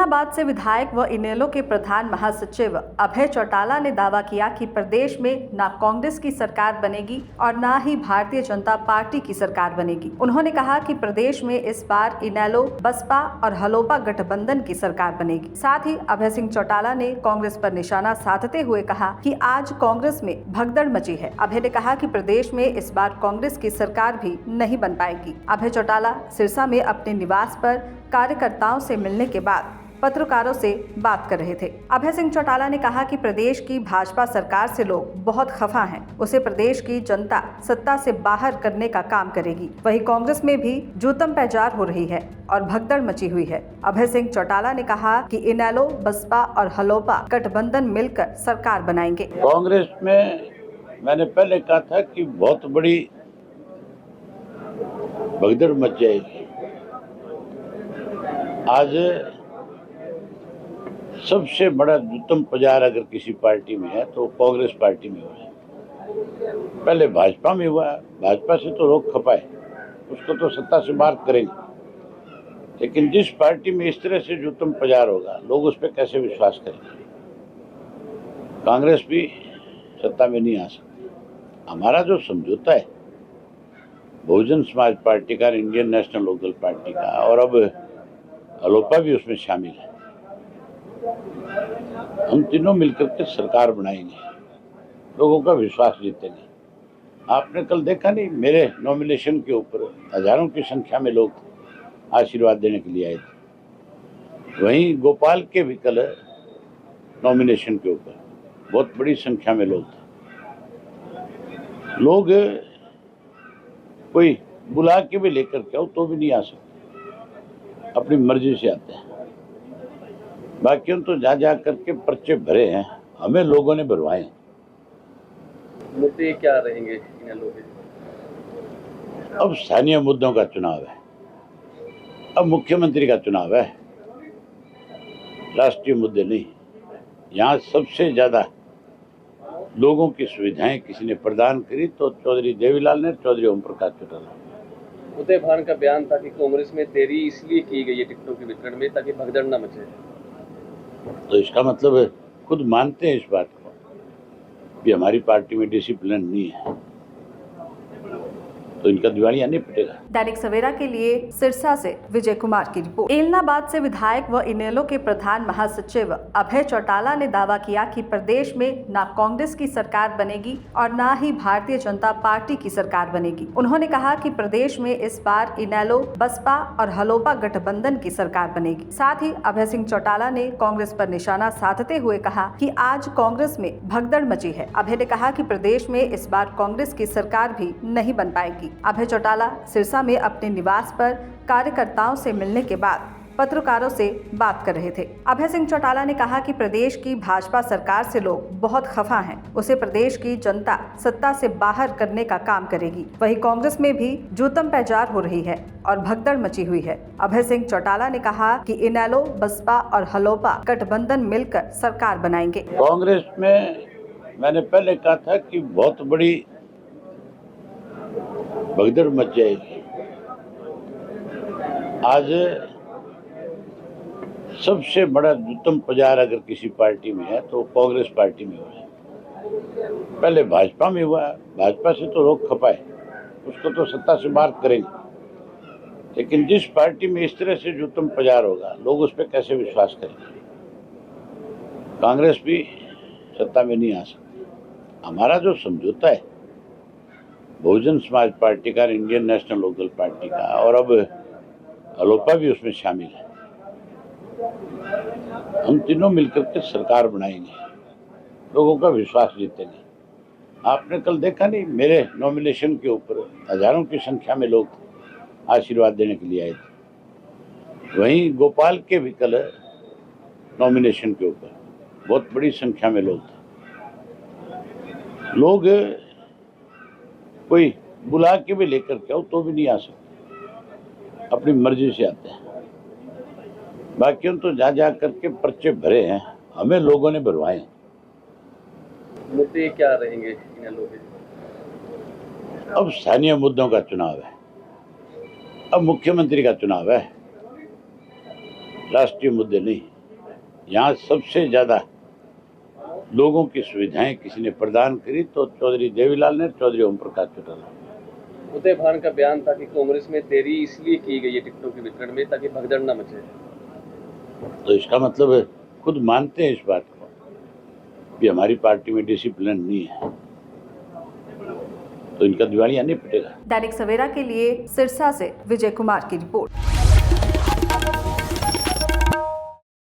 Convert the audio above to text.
एलनाबाद से विधायक व इनेलो के प्रधान महासचिव अभय चौटाला ने दावा किया कि प्रदेश में न कांग्रेस की सरकार बनेगी और न ही भारतीय जनता पार्टी की सरकार बनेगी। उन्होंने कहा कि प्रदेश में इस बार इनेलो, बसपा और हलोपा गठबंधन की सरकार बनेगी। साथ ही अभय सिंह चौटाला ने कांग्रेस पर निशाना साधते हुए कहा कि आज कांग्रेस में भगदड़ मची है। अभय ने कहा कि प्रदेश में इस बार कांग्रेस की सरकार भी नहीं बन पाएगी। अभय चौटाला सिरसा में अपने निवास पर कार्यकर्ताओं से मिलने के बाद पत्रकारों से बात कर रहे थे। अभय सिंह चौटाला ने कहा कि प्रदेश की भाजपा सरकार से लोग बहुत खफा हैं। उसे प्रदेश की जनता सत्ता से बाहर करने का काम करेगी। वहीं कांग्रेस में भी जूतम पैजार हो रही है और भगदड़ मची हुई है। अभय सिंह चौटाला ने कहा कि इनेलो, बसपा और हलोपा गठबंधन मिलकर सरकार बनाएंगे। कांग्रेस में मैंने पहले कहा था कि बहुत बड़ी भगदड़ मच जाएगी। आज सबसे बड़ा जूतम पजार अगर किसी पार्टी में है तो कांग्रेस पार्टी में हुआ है। पहले भाजपा में हुआ, भाजपा से तो लोग खपाए, उसको तो सत्ता से बाहर करेंगे। लेकिन जिस पार्टी में इस तरह से जूतम पजार होगा, लोग उस पर कैसे विश्वास करेंगे। कांग्रेस भी सत्ता में नहीं आ सकती। हमारा जो समझौता है बहुजन समाज पार्टी का, इंडियन नेशनल लोकदल पार्टी का, और अब अलोपा भी उसमें शामिल है, हम तीनों मिलकर के सरकार बनाएंगे, लोगों का विश्वास जीतेंगे। आपने कल देखा नहीं, मेरे नॉमिनेशन के ऊपर हजारों की संख्या में लोग आशीर्वाद देने के लिए आए थे। वहीं गोपाल के भी कल नॉमिनेशन के ऊपर बहुत बड़ी संख्या में लोग थे। लोग कोई बुला के भी लेकर के आओ तो भी नहीं आ सकते, अपनी मर्जी से आते हैं। बाकी तो जा करके पर्चे भरे हैं, हमें लोगों ने भरवाए हैं। मुद्दे क्या रहेंगे इन लोगों के? अब स्थानीय मुद्दों का चुनाव है, अब मुख्यमंत्री का चुनाव है, राष्ट्रीय मुद्दे नहीं। यहाँ सबसे ज्यादा लोगों की सुविधाएं किसी ने प्रदान करी तो चौधरी देवीलाल ने, चौधरी ओम प्रकाश चौटाला। उदय भान का बयान था कि कांग्रेस में देरी इसलिए की गई है टिकटों के वितरण में ताकि भगदड़ न मचे। तो इसका मतलब खुद मानते हैं इस बात को कि हमारी पार्टी में डिसिप्लिन नहीं है, तो इनका दिवालिया नहीं पिटेगा। दैनिक सवेरा के लिए सिरसा से विजय कुमार की रिपोर्ट। एलनाबाद से विधायक व इनेलो के प्रधान महासचिव अभय चौटाला ने दावा किया कि प्रदेश में न कांग्रेस की सरकार बनेगी और न ही भारतीय जनता पार्टी की सरकार बनेगी। उन्होंने कहा कि प्रदेश में इस बार इनेलो, बसपा और हलोपा गठबंधन की सरकार बनेगी। साथ ही अभय सिंह चौटाला ने कांग्रेस पर निशाना साधते हुए कहा कि आज कांग्रेस में भगदड़ मची है। अभय ने कहा कि प्रदेश में इस बार कांग्रेस की सरकार भी नहीं बन पाएगी। अभय चौटाला सिरसा में अपने निवास पर कार्यकर्ताओं से मिलने के बाद पत्रकारों से बात कर रहे थे। अभय सिंह चौटाला ने कहा कि प्रदेश की भाजपा सरकार से लोग बहुत खफा हैं। उसे प्रदेश की जनता सत्ता से बाहर करने का काम करेगी। वहीं कांग्रेस में भी जूतम पैजार हो रही है और भगदड़ मची हुई है। अभय सिंह चौटाला ने कहा कि इनेलो, बसपा और हलोपा गठबंधन मिलकर सरकार बनाएंगे। कांग्रेस में मैंने पहले कहा था कि बहुत बड़ी भगदड़ मच जाएगी। आज सबसे बड़ा जूतम पजार अगर किसी पार्टी में है तो कांग्रेस पार्टी में हुआ है। पहले भाजपा में हुआ, भाजपा से तो लोग खपाए, उसको तो सत्ता से बाहर करेंगे। लेकिन जिस पार्टी में इस तरह से जूतम पजार होगा, लोग उस पर कैसे विश्वास करेंगे। कांग्रेस भी सत्ता में नहीं आ सकती। हमारा जो समझौता है बहुजन समाज पार्टी का, इंडियन नेशनल लोकदल पार्टी का, और अब अलोपा भी उसमें शामिल है, हम तीनों मिलकर के सरकार बनाएंगे, लोगों का विश्वास जीतेंगे। आपने कल देखा नहीं, मेरे नॉमिनेशन के ऊपर हजारों की संख्या में लोग आशीर्वाद देने के लिए आए थे। वहीं गोपाल के भी कल नॉमिनेशन के ऊपर बहुत बड़ी संख्या में लोग थे। लोग कोई बुला के भी लेकर के आओ तो भी नहीं आ सकते, अपनी मर्जी से आते हैं। बाकी तो जा करके पर्चे भरे हैं, हमें लोगों ने भरवाए हैं। मुद्दे क्या रहेंगे इन लोगों के? अब स्थानीय मुद्दों का चुनाव है, अब मुख्यमंत्री का चुनाव है, राष्ट्रीय मुद्दे नहीं। यहाँ सबसे ज़्यादा लोगों की सुविधाएं किसी ने प्रदान करी तो चौधरी देवीलाल ने, चौधरी ओम प्रकाश चौटाला। उदय भान का बयान था कि कांग्रेस में देरी इसलिए की गई है टिकटों के वितरण में ताकि भगदड़ न मचे। तो इसका मतलब है खुद मानते हैं इस बात को कि हमारी पार्टी में डिसिप्लिन नहीं है, तो इनका दिवालिया नहीं पिटेगा। दैनिक सवेरा के लिए सिरसा से विजय कुमार की रिपोर्ट।